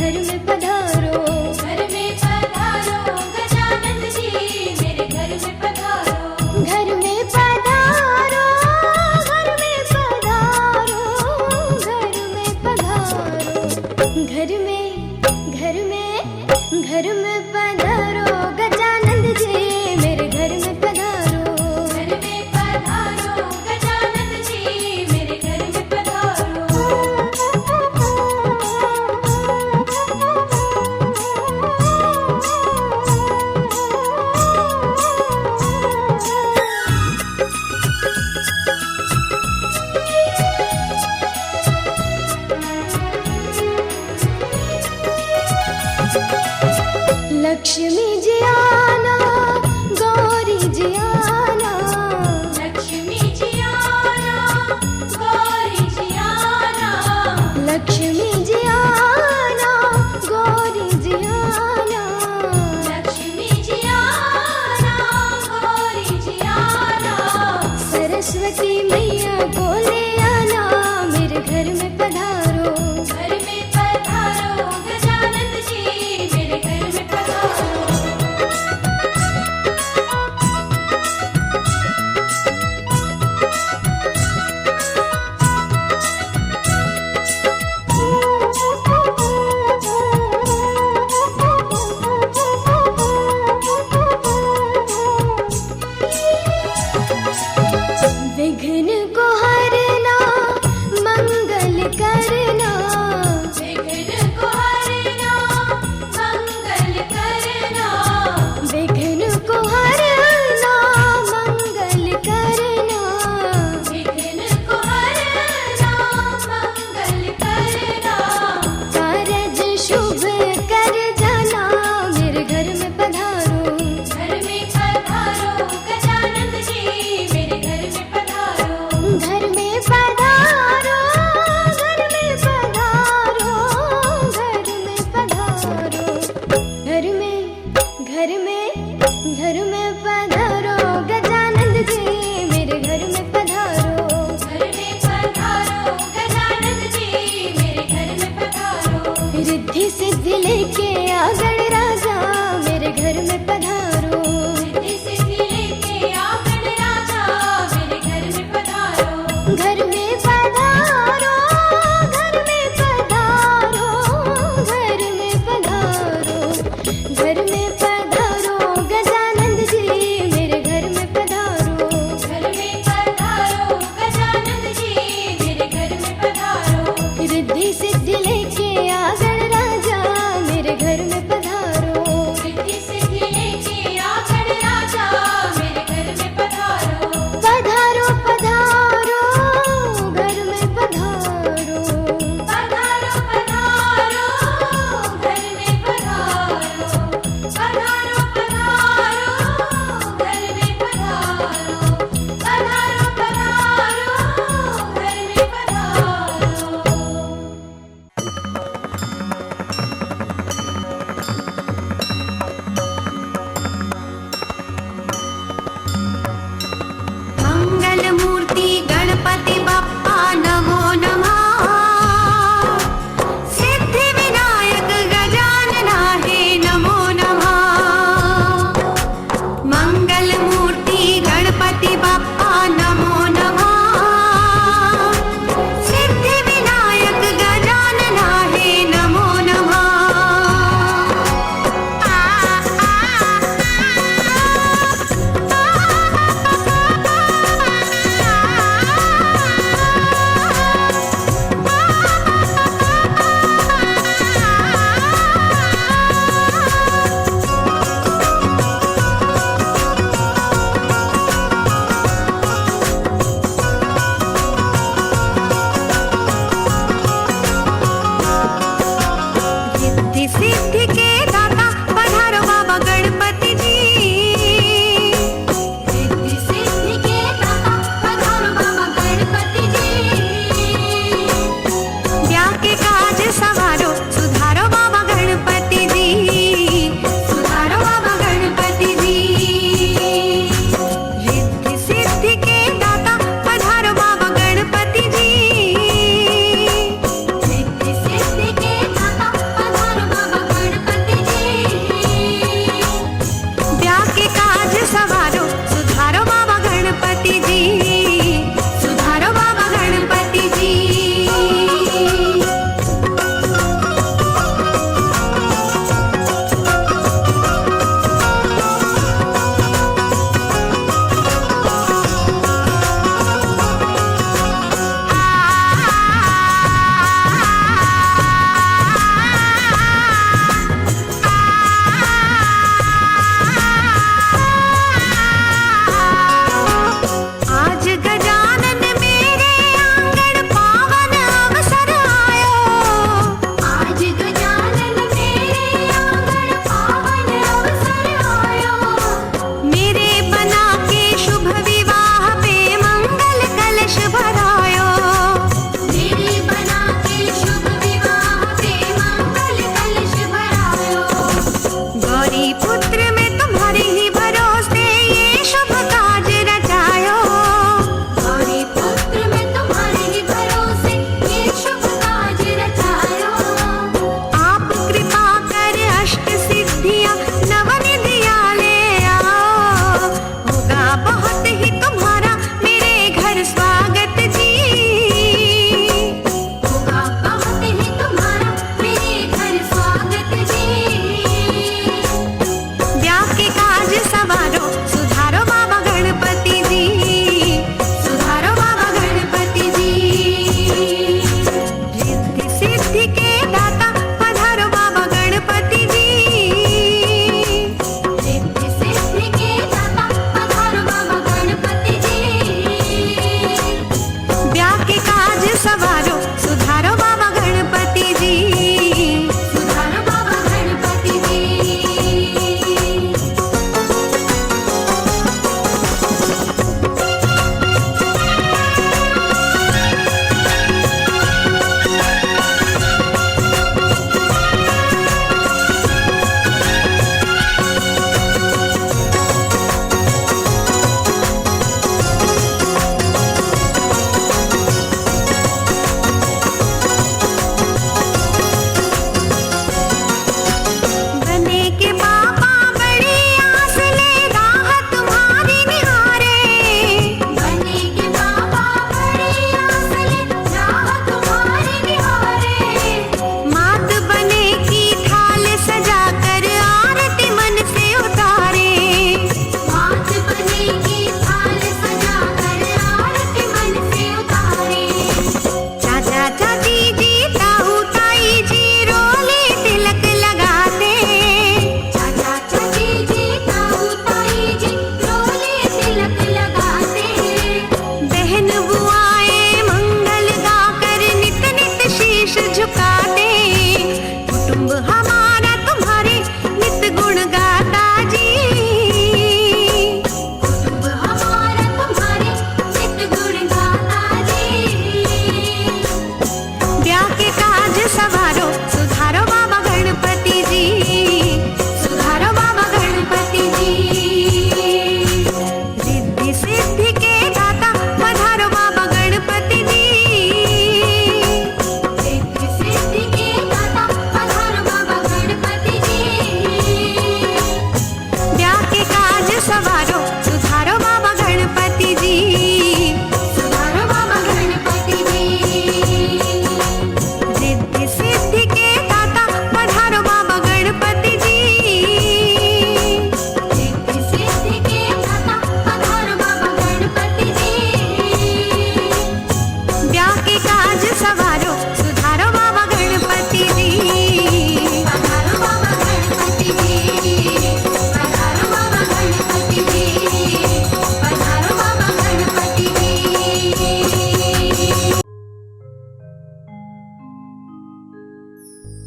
घर में पधारो। घर में पधारो गजानन जी, मेरे घर में पधारो। घर में पधारो, घर में पधारो, घर में पधारो। घर में पधारो गजानन जी, मेरे घर में पधारो। घर में पधारो गजानन जी, मेरे घर में पधारो। लक्ष्मी जी आना, गौरी जी आना। लक्ष्मी जी आना, गौरी जी आना। लक्ष्मी जी आना, गौरी जी आना। लक्ष्मी जी आना, गौरी जी आना। सरस्वती मैया को ले आना, मेरे घर में पधारो। घर में पधारो गजानन जी, मेरे घर में पधारो।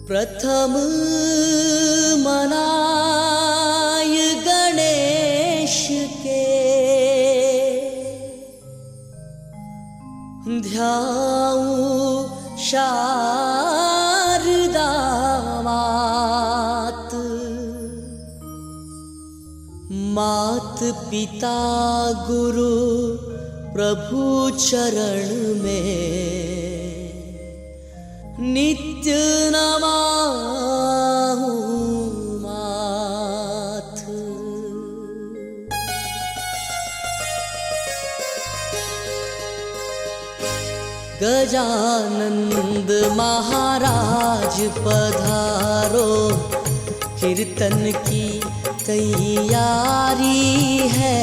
प्रथम मनाय गणेश के, ध्याऊं शारदा मात। मात पिता गुरु प्रभु चरण में, नित्य नमाहूं मात। गजानंद महाराज पधारो, कीर्तन की तैयारी है।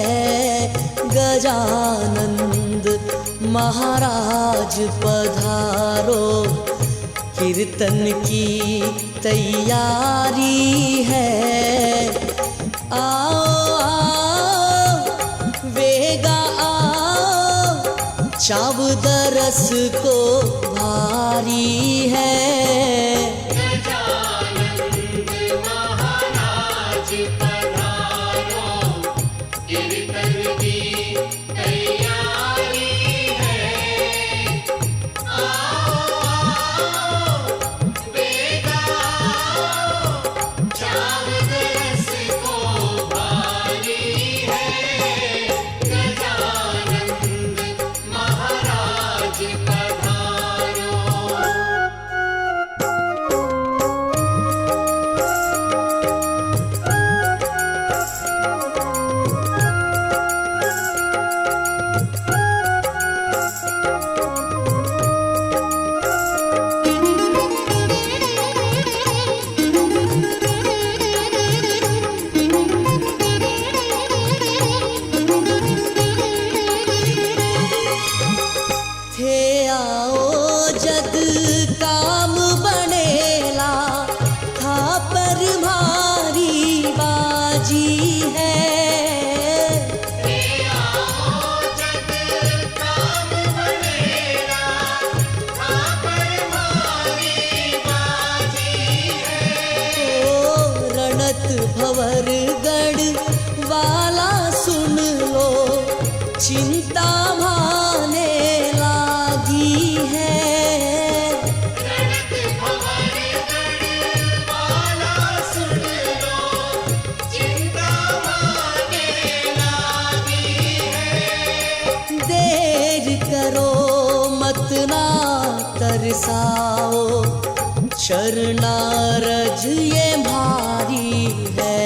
गजानंद महाराज पधारो, कीर्तन की तैयारी है। आओ आओ वेगा आओ, चावद रस को भारी है। गजानंद महाराज पधारो, कीर्तन की तैयारी है। आओ वेगा आओ, चावद रस को भारी है। गजानंद महाराज पधारो। थे आओ जग काम बनेला, था पर भारी बाजी है। जग काम बनेला, था पर भारी बाजी है। ओ रणत भंवर गढ़ वाला सुन लो, चिंता भाने लागी है। रणत भंवर गढ़ वाला सुन लो, चिंता भाने लागी है। देर करो मत ना तरसाओ, चरणारज ये भारी है।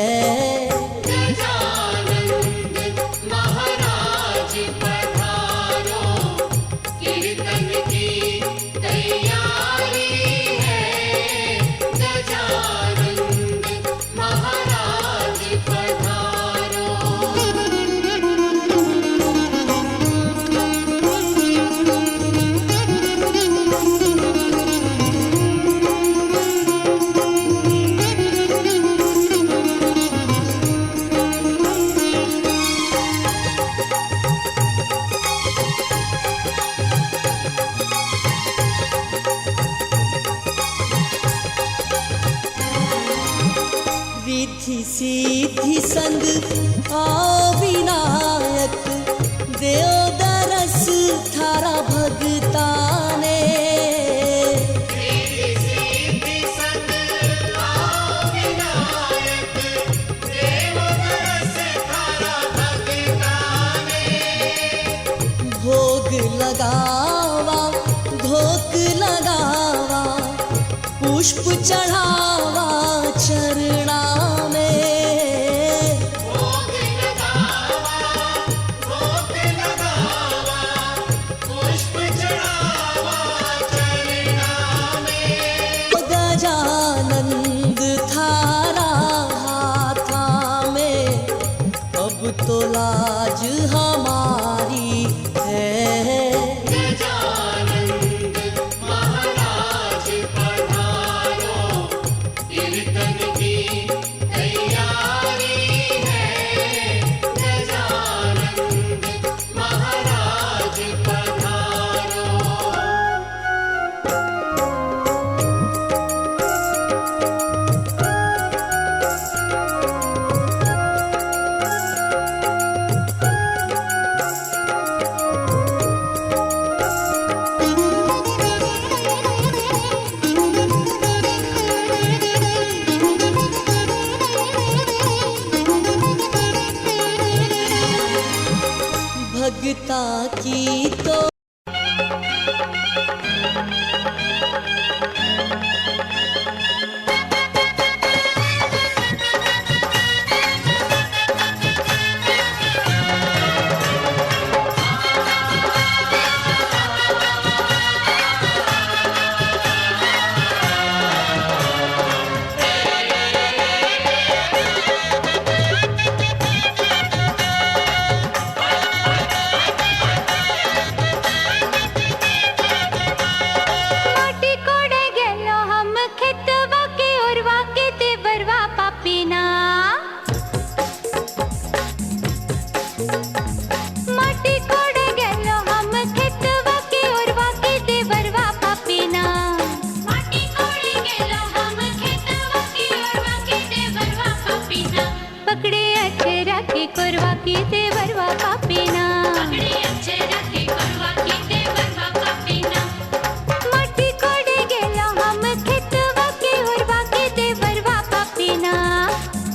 गजानंद महाराज पधारो, कीर्तन की तैयारी है। गजानंद महाराज पधारो। रिद्धि सिद्धि संग आओ विनायक, देव दरस थारा भगताने। रिद्धि सिद्धि संग आओ विनायक, देव दरस थारा भगताने। भोग लगावा धोक लगावा, पुष्प चढ़ावा चरणा में। भोग लगावा, भोग लगावा, पुष्प चढ़ावा चरणा में। गजानंद थारा हाथा में, अब तो लाज हमारी है। गजानंद महाराज पधारो, कीर्तन की तैयारी है। गजानंद महाराज पधारो। की तो माटी कोड़े गेलो हम खेतवा के ओरवा के देवरवा पापीना माटी कोड़े गेलो हम खेतवा के ओरवा के देवरवा पापीना माटी कोड़े गेलो हम खेतवा की ओरवा के देवरवा पापीना पकड़े अक्षरा के कोरवा के देवरवा पापीना पकड़े अक्षरा के कोरवा के देवरवा पापीना माटी कोड़े गेलो हम खेतवा के ओरवा के देवरवा पापीना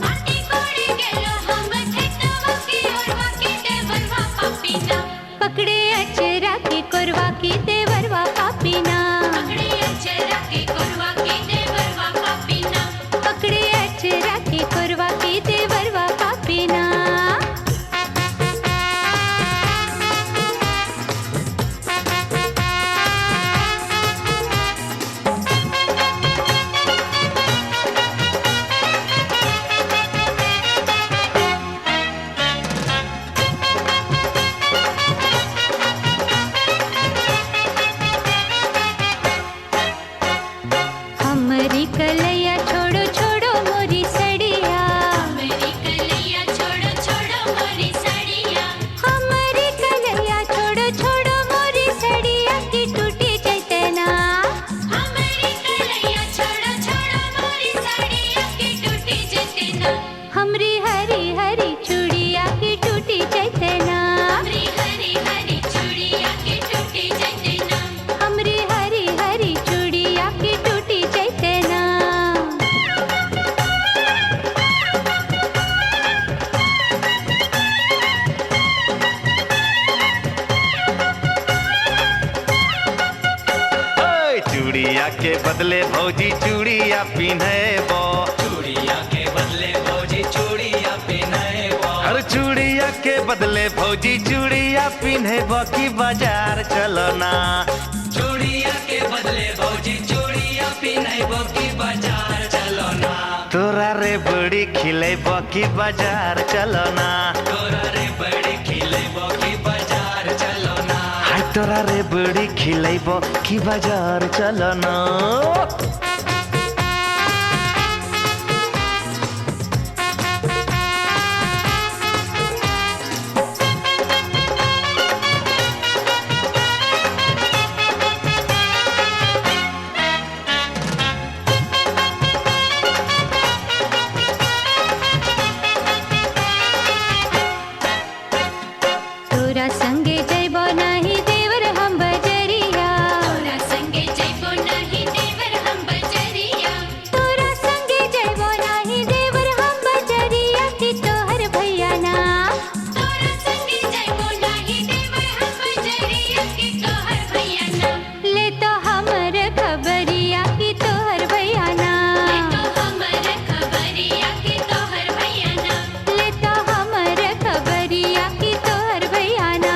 माटी कोड़े गेलो हम खेतवा की ओरवा के देवरवा पापीना पकड़े अक्षरा के कोरवा के देवरवा पापीना पकड़े अक्षरा के कोरवा के देवरवा पापीना पकड़े अक्षरा के कोरवा के देवरवा पापीना हमरी कलैया छोड़ो छोड़ो मोरी सड़िया मेरी कलैया छोड़ो छोड़ो मोरी साड़िया हमरी कलैया छोड़ो छोड़ो मोरी सड़िया की टूटी चैतना हमारी कलैया छोड़ो छोड़ो मोरी साड़िया की टूटी जतना हमरी हरी हरी चूड़िया की टूटी चैतना हमरी हरी हरी चूड़िया की टूटी जतना हमरी हरी हरी चूड़िया की टूटी चैतना ओए चूड़िया के बदले भौजी चूड़िया पिन्हबो चूड़िया के बदले भौजी चूड़िया पिन्हबो हर चूड़िया के बदले भौजी चूड़िया पिन्हबो की बाजार चलो ना चूड़िया के बदले भौजी चूड़िया पिन्हबो की बाजार चलो ना तोरा रे बड़ी खिलेबो की बाजार चलो ना तोरा रे बड़ी खिलेबो की बाजार चलो ना हाय तोरा रे बड़ी खिलेबो की बाजार चलो ना तोरा संगे जैबो नाही देवर हम बजरिया तोरा संगे जइबो नाही देवर हम बजरिया तोरा संगे जैबो नाही देवर हम बजरिया की तोहर भैया ना तोरा संगे जइबो नाही देवर हम बजरिया की तोहर भैया ना ले तो हमर खबरिया की तोहर भैया ना ले तो हमर खबरिया की तोहर भैया ना ले तो हमर खबरिया की तोहर भैया ना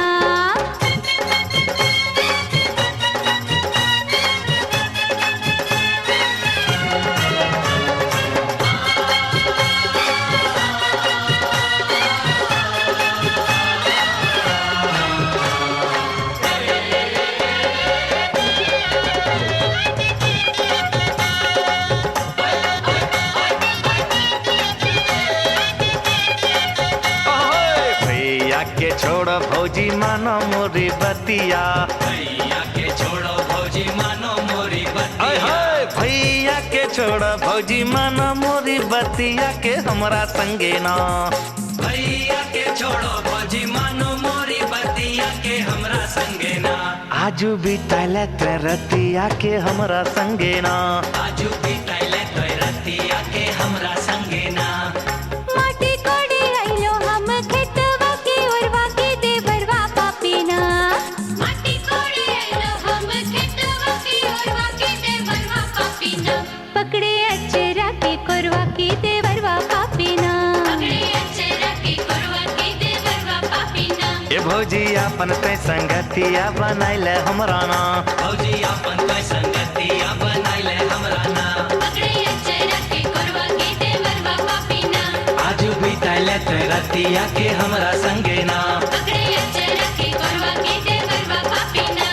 ओए भैया के छोड़ भौजी मानो मोरी बतिया भैया के छोड़ो भौजी मानो मोरी ओए बतिया होए भैया के छोड़ भौजी मानो मोरी बतिया के हमरा संगे ना भैया के छोड़ो भौजी मानो मोरी बतिया के हमरा संगे ना आजू बिताले ते रतिया के हमरा संगे ना आजू बिताइले तो रतिया के हमरा संगे ना माटी कोड़ी आइलो हम खेतवा के ओरवा के देवरवा पापीना भौजी अपन ते संगतिया बनैले हमरा ना भौजी अपन कोई संगतिया बनाइले हमरा ना पकड़े अचरा के कोरवा के देवरवा पापी ना आज भी तैले ते रतिया के हमरा संगे ना पकड़े अचरा के कोरवा के देवरवा पापी ना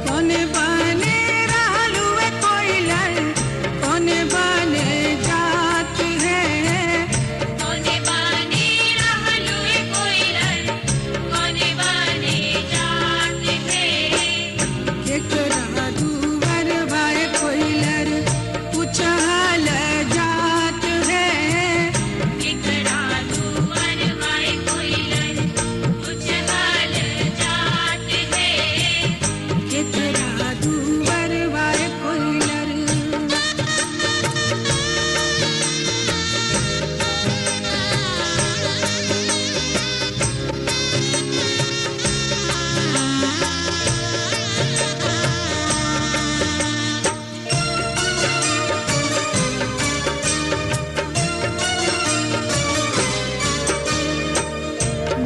कोने बने रहलुए कोइलर कोने बने जात है कोने बाने रहलुए कोइलर कोने बाने जात है एकरा दुवर बाय कोइलर पुछल जात है एकरा दुआर वाए कोइलर उछाल जात है एकरा दुवर बाय कोइलर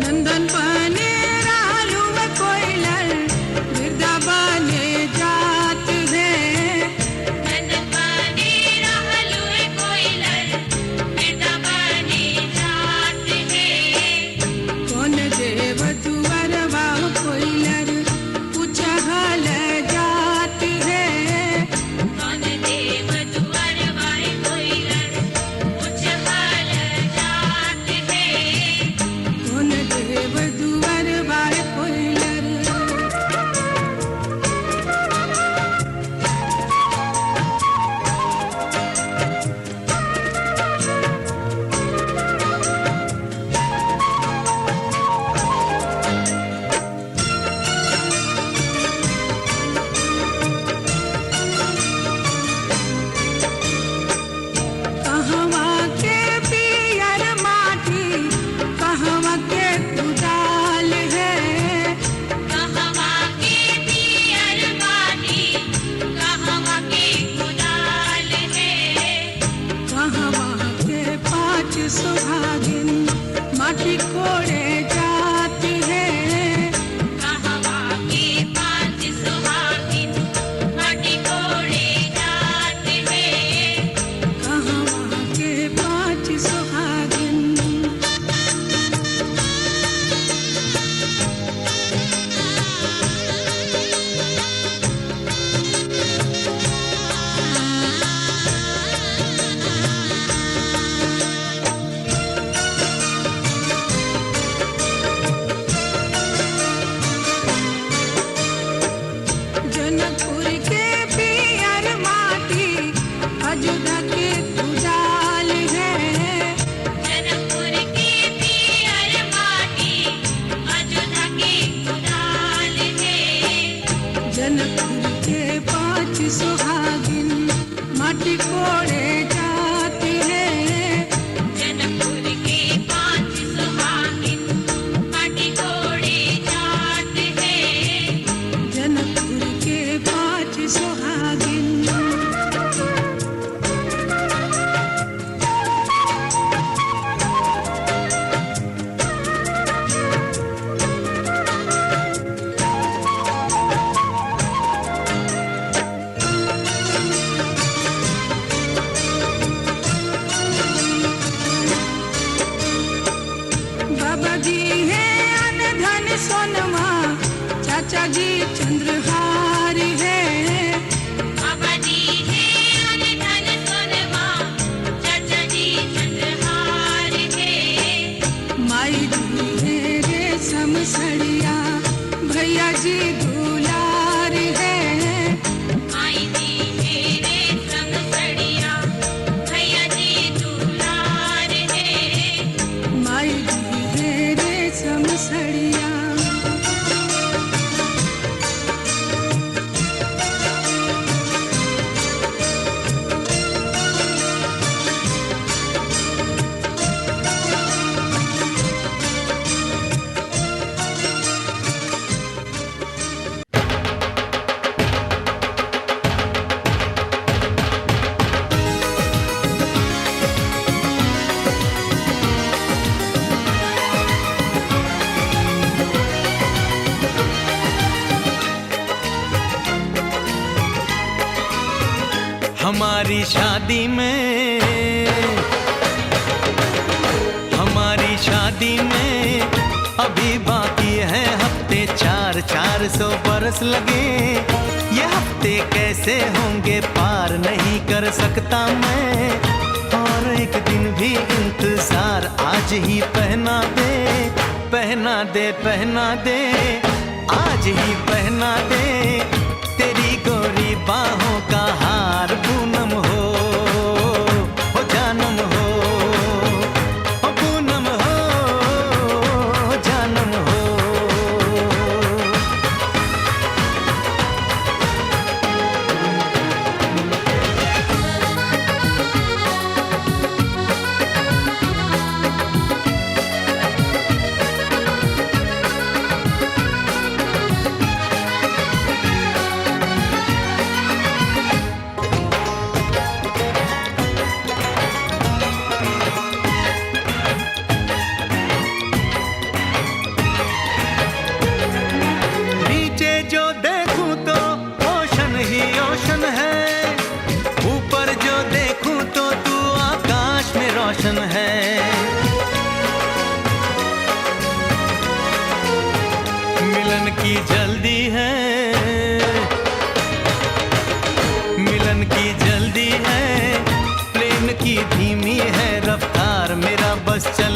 नंदन बने रहलुए कोइलर बिरदा बने जात है नंदन बाने रहलुए कोइलर बेटा बाने जात है कौन देव दुवर बाह कोइलर पुछल जात है कौन देव दुआर वाए कोइलर उछाल जात है कौन देव दुवर बाह कोइलर कहवा के पियर माटी कहवा के कुदाल है कहवा के पियर माटी कहवा के कुदाल है कहवा के पाँच सुहागिन माटी कोड़े जात है कहवा के पांच सुहागिन माटी कोड़े जात है कहवा के पाँच सुहागिन जनकपुर के पियर माटी अयोध्या के कुदाल है जनकपुर के पियर माटी अयोध्या के कुदाल है जनकपुर के पाँच सुहागिन माटी कोड़े जात है जनकपुर के पांच सुहागिन माटी कोड़े जात है जनकपुर के पाँच सुहागिन बाबा जी है अनधन सोनमा चाचा जी चंद्रहार है हमारी शादी में अभी बाकी है हफ्ते 400 बरस लगे। ये हफ्ते कैसे होंगे पार नहीं कर सकता मैं, और एक दिन भी इंतजार आज ही पहना दे, पहना दे, पहना दे, आज ही पहना दे तेरी गोरी बाहों का हार पूनम हो जानम हो, पूनम हो जानम हो। नीचे जो देखूं तो ओशन ही ओशन है, ऊपर जो देखूं तो तू आकाश में रोशन है। मिलन की जल्दी है, मिलन की जल्दी है, प्रेम की धीमी है रफ्तार।